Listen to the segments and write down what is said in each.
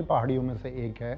पहाड़ियों में से एक है।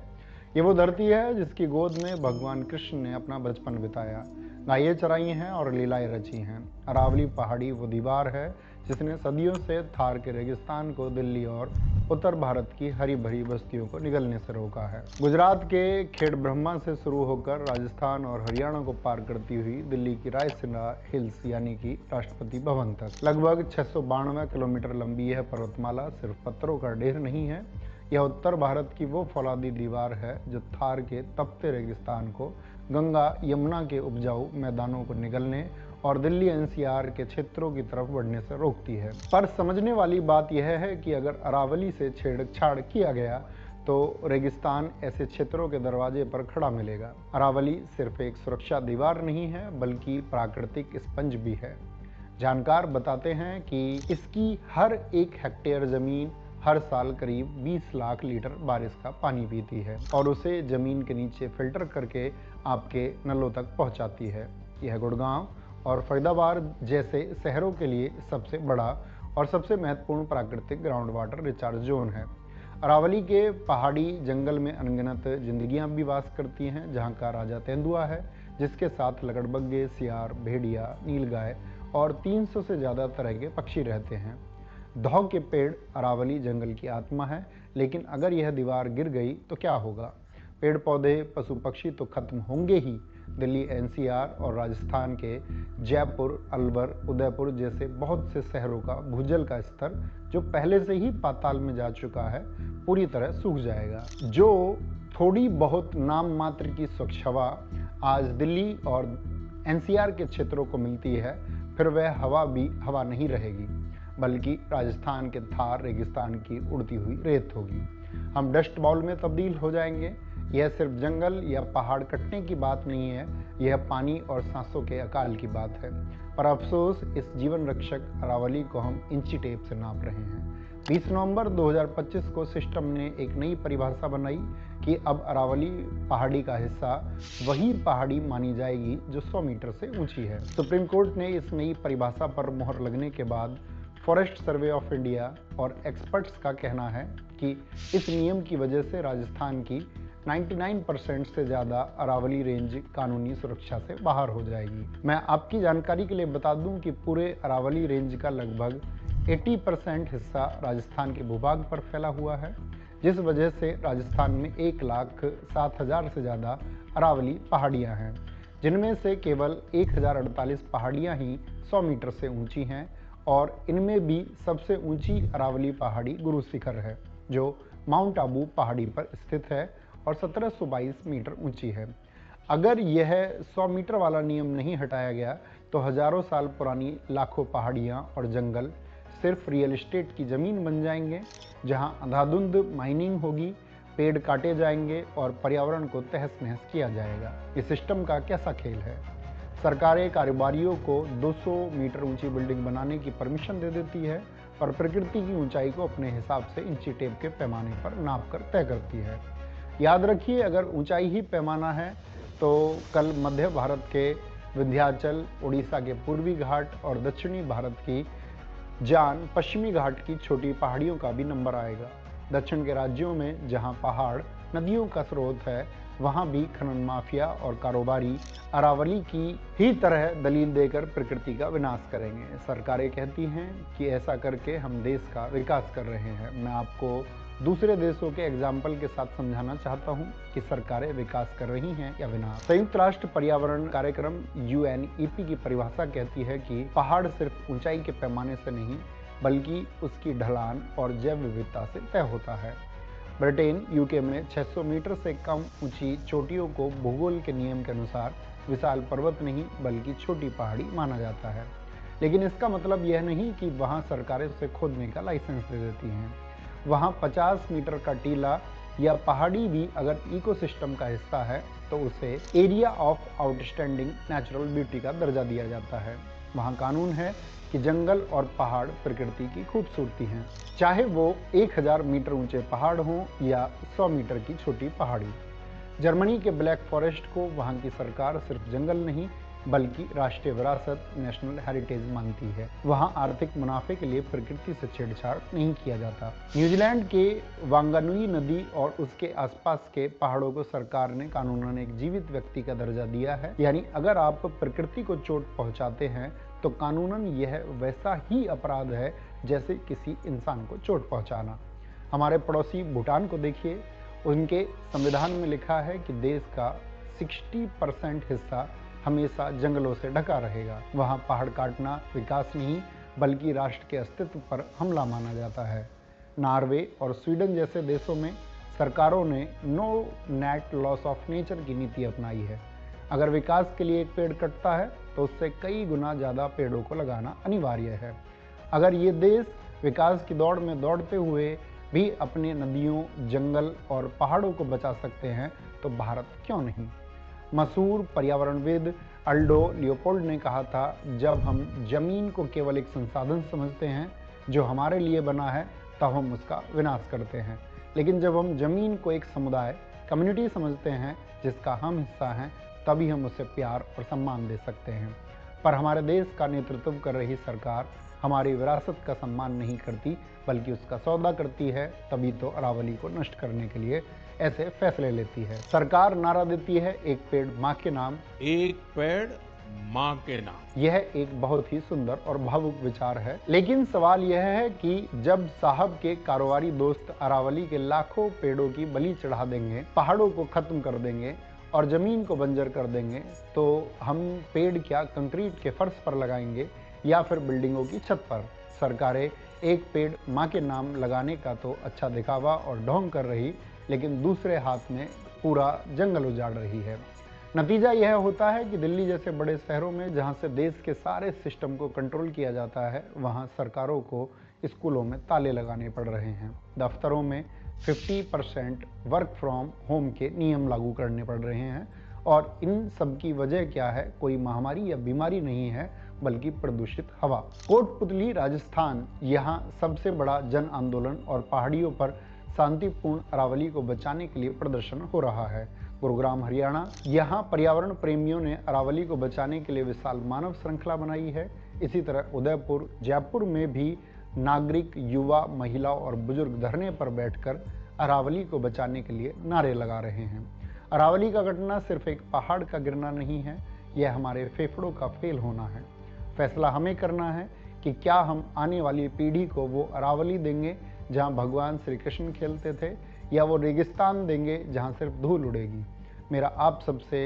ये वो धरती है जिसकी गोद में भगवान कृष्ण ने अपना बचपन बिताया, गायें चराई हैं और लीलाएं रची हैं। अरावली पहाड़ी वो दीवार है जिसने सदियों से थार के रेगिस्तान को दिल्ली और उत्तर भारत की हरी भरी बस्तियों को निगलने से रोका है। गुजरात के खेड़ ब्रह्मा से शुरू होकर राजस्थान और हरियाणा को पार करती हुई दिल्ली की रायसीना हिल्स यानी कि राष्ट्रपति भवन तक लगभग 692 किलोमीटर लंबी यह पर्वतमाला सिर्फ पत्थरों का ढेर नहीं है। यह उत्तर भारत की वो फौलादी दीवार है जो थार के तपते रेगिस्तान को, गंगा यमुना के उपजाऊ मैदानों को निगलने और दिल्ली एनसीआर के क्षेत्रों की तरफ बढ़ने से रोकती है। पर समझने वाली बात यह है कि अगर अरावली से छेड़छाड़ किया गया तो रेगिस्तान ऐसे क्षेत्रों के दरवाजे पर खड़ा मिलेगा। अरावली सिर्फ एक सुरक्षा दीवार नहीं है बल्कि प्राकृतिक स्पंज भी है। जानकार बताते हैं कि इसकी हर एक हेक्टेयर जमीन हर साल करीब 20 लाख लीटर बारिश का पानी पीती है और उसे जमीन के नीचे फिल्टर करके आपके नलों तक पहुंचाती है। यह गुड़गांव और फरीदाबाद जैसे शहरों के लिए सबसे बड़ा और सबसे महत्वपूर्ण प्राकृतिक ग्राउंड वाटर रिचार्ज जोन है। अरावली के पहाड़ी जंगल में अनगिनत जिंदगियां भी वास करती हैं, जहां का राजा तेंदुआ है जिसके साथ लकड़बग्गे, सियार, भेड़िया, नीलगाय और 300 से ज़्यादा तरह के पक्षी रहते हैं। दौ के पेड़ अरावली जंगल की आत्मा है, लेकिन अगर यह दीवार गिर गई तो क्या होगा? पेड़ पौधे, पशु पक्षी तो खत्म होंगे ही। दिल्ली एनसीआर और राजस्थान के जयपुर, अलवर, उदयपुर जैसे बहुत से शहरों का भूजल का स्तर जो पहले से ही पाताल में जा चुका है, पूरी तरह सूख जाएगा। जो थोड़ी बहुत नाम मात्र की स्वच्छ हवा आज दिल्ली और एनसीआर के क्षेत्रों को मिलती है, फिर वह हवा भी हवा नहीं रहेगी बल्कि राजस्थान के थार रेगिस्तान की उड़ती हुई रेत होगी। हम डस्ट बाउल में तब्दील हो जाएंगे। यह सिर्फ जंगल या पहाड़ कटने की बात नहीं है, यह पानी और सांसों के अकाल की बात है। पर अफसोस इस जीवन रक्षक अरावली को हम इंची टेप से नाप रहे हैं। 20 नवंबर 2025 को सिस्टम ने एक नई परिभाषा बनाई कि अब अरावली पहाड़ी का हिस्सा वही पहाड़ी मानी जाएगी जो 100 मीटर से ऊंची है। सुप्रीम कोर्ट ने इस नई परिभाषा पर मोहर लगने के बाद फॉरेस्ट सर्वे ऑफ इंडिया और एक्सपर्ट्स का कहना है कि इस नियम की वजह से राजस्थान की 99% से ज़्यादा अरावली रेंज कानूनी सुरक्षा से बाहर हो जाएगी। मैं आपकी जानकारी के लिए बता दूं कि पूरे अरावली रेंज का लगभग 80% हिस्सा राजस्थान के भूभाग पर फैला हुआ है, जिस वजह से राजस्थान में 1,07,000 से ज़्यादा अरावली पहाड़ियाँ हैं, जिनमें से केवल 1048 पहाड़ियाँ ही 100 मीटर से ऊंची हैं और इनमें भी सबसे ऊंची अरावली पहाड़ी गुरु शिखर है जो माउंट आबू पहाड़ी पर स्थित है और 1722 मीटर ऊंची है। अगर यह 100 मीटर वाला नियम नहीं हटाया गया तो हजारों साल पुरानी लाखों पहाड़ियां और जंगल सिर्फ रियल एस्टेट की जमीन बन जाएंगे, जहां अंधाधुंध माइनिंग होगी, पेड़ काटे जाएंगे और पर्यावरण को तहस नहस किया जाएगा। इस सिस्टम का कैसा खेल है? सरकारें कारोबारियों को 200 मीटर ऊंची बिल्डिंग बनाने की परमिशन दे देती है, पर प्रकृति की ऊंचाई को अपने हिसाब से इंची टेप के पैमाने पर नाप कर तय करती है। याद रखिए, अगर ऊंचाई ही पैमाना है तो कल मध्य भारत के विंध्याचल, उड़ीसा के पूर्वी घाट और दक्षिणी भारत की जान पश्चिमी घाट की छोटी पहाड़ियों का भी नंबर आएगा। दक्षिण के राज्यों में जहां पहाड़ नदियों का स्रोत है, वहां भी खनन माफिया और कारोबारी अरावली की ही तरह दलील देकर प्रकृति का विनाश करेंगे। सरकारें कहती हैं कि ऐसा करके हम देश का विकास कर रहे हैं। मैं आपको दूसरे देशों के एग्जाम्पल के साथ समझाना चाहता हूं कि सरकारें विकास कर रही हैं या विनाश। संयुक्त राष्ट्र पर्यावरण कार्यक्रम UNEP की परिभाषा कहती है कि पहाड़ सिर्फ ऊंचाई के पैमाने से नहीं बल्कि उसकी ढलान और जैव विविधता से तय होता है। ब्रिटेन, UK में 600 मीटर से कम ऊंची चोटियों को भूगोल के नियम के अनुसार विशाल पर्वत नहीं बल्कि छोटी पहाड़ी माना जाता है। लेकिन इसका मतलब यह नहीं कि वहां सरकारें उसे खोदने का लाइसेंस दे देती हैं। वहां 50 मीटर का टीला या पहाड़ी भी अगर इकोसिस्टम का हिस्सा है तो उसे area of outstanding natural beauty का दर्जा दिया जाता है। वहां कानून है कि जंगल और पहाड़ प्रकृति की खूबसूरती हैं, चाहे वो 1000 मीटर ऊंचे पहाड़ हों या 100 मीटर की छोटी पहाड़ी। जर्मनी के ब्लैक फॉरेस्ट को वहां की सरकार सिर्फ जंगल नहीं, बल्कि राष्ट्रीय विरासत नेशनल हेरिटेज मानती है। वहाँ आर्थिक मुनाफे के लिए प्रकृति से छेड़छाड़ नहीं किया जाता। न्यूजीलैंड के वांगानुई नदी और उसके आसपास के पहाड़ों को सरकार ने कानूनन एक जीवित व्यक्ति का दर्जा दिया है, यानी अगर आप प्रकृति को चोट पहुंचाते हैं तो कानूनन यह वैसा ही अपराध है जैसे किसी इंसान को चोट पहुंचाना। हमारे पड़ोसी भूटान को देखिए, उनके संविधान में लिखा है कि देश का 60% हिस्सा हमेशा जंगलों से ढका रहेगा। वहाँ पहाड़ काटना विकास नहीं बल्कि राष्ट्र के अस्तित्व पर हमला माना जाता है। नॉर्वे और स्वीडन जैसे देशों में सरकारों ने no net loss of nature की नीति अपनाई है। अगर विकास के लिए एक पेड़ कटता है तो उससे कई गुना ज़्यादा पेड़ों को लगाना अनिवार्य है। अगर ये देश विकास की दौड़ में दौड़ते हुए भी अपने नदियों, जंगल और पहाड़ों को बचा सकते हैं तो भारत क्यों नहीं। मशहूर पर्यावरणविद अल्डो लियोपोल्ड ने कहा था, जब हम जमीन को केवल एक संसाधन समझते हैं जो हमारे लिए बना है तब हम उसका विनाश करते हैं, लेकिन जब हम जमीन को एक समुदाय, कम्युनिटी समझते हैं जिसका हम हिस्सा हैं, तभी हम उसे प्यार और सम्मान दे सकते हैं। पर हमारे देश का नेतृत्व कर रही सरकार हमारी विरासत का सम्मान नहीं करती बल्कि उसका सौदा करती है, तभी तो अरावली को नष्ट करने के लिए ऐसे फैसले लेती है। सरकार नारा देती है, एक पेड़ माँ के नाम, एक पेड़ माँ के नाम। यह एक बहुत ही सुंदर और भावुक विचार है, लेकिन सवाल यह है कि जब साहब के कारोबारी दोस्त अरावली के लाखों पेड़ों की बलि चढ़ा देंगे, पहाड़ों को खत्म कर देंगे और जमीन को बंजर कर देंगे, तो हम पेड़ क्या कंक्रीट के फर्श पर लगाएंगे या फिर बिल्डिंगों की छत पर। सरकारें एक पेड़ माँ के नाम लगाने का तो अच्छा दिखावा और ढोंग कर रही, लेकिन दूसरे हाथ में पूरा जंगल उजाड़ रही है। नतीजा यह होता है कि दिल्ली जैसे बड़े शहरों में, जहां से देश के सारे सिस्टम को कंट्रोल किया जाता है, वहां सरकारों को स्कूलों में ताले लगाने पड़ रहे हैं। दफ्तरों में 50% वर्क फ्रॉम होम के नियम लागू करने पड़ रहे हैं। और इन सब की वजह क्या है? कोई महामारी या बीमारी नहीं है बल्कि प्रदूषित हवा। कोटपुतली राजस्थान यहाँ सबसे बड़ा जन आंदोलन और पहाड़ियों पर शांतिपूर्ण अरावली को बचाने के लिए प्रदर्शन हो रहा है। गुरुग्राम हरियाणा, यहाँ पर्यावरण प्रेमियों ने अरावली को बचाने के लिए विशाल मानव श्रृंखला बनाई है। इसी तरह उदयपुर, जयपुर में भी नागरिक, युवा, महिला और बुजुर्ग धरने पर बैठकर अरावली को बचाने के लिए नारे लगा रहे हैं। अरावली का घटना सिर्फ एक पहाड़ का गिरना नहीं है, यह हमारे फेफड़ों का फेल होना है। फैसला हमें करना है कि क्या हम आने वाली पीढ़ी को वो अरावली देंगे जहां भगवान श्री कृष्ण खेलते थे, या वो रेगिस्तान देंगे जहां सिर्फ धूल उड़ेगी। मेरा आप सबसे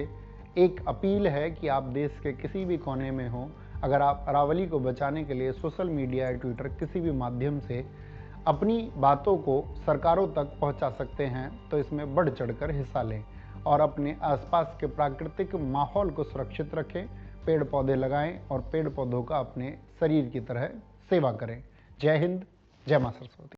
एक अपील है कि आप देश के किसी भी कोने में हो, अगर आप अरावली को बचाने के लिए सोशल मीडिया या ट्विटर किसी भी माध्यम से अपनी बातों को सरकारों तक पहुंचा सकते हैं तो इसमें बढ़ चढ़कर हिस्सा लें और अपने आसपास के प्राकृतिक माहौल को सुरक्षित रखें। पेड़ पौधे लगाएं और पेड़ पौधों का अपने शरीर की तरह सेवा करें। जय हिंद, जय मां सरस्वती।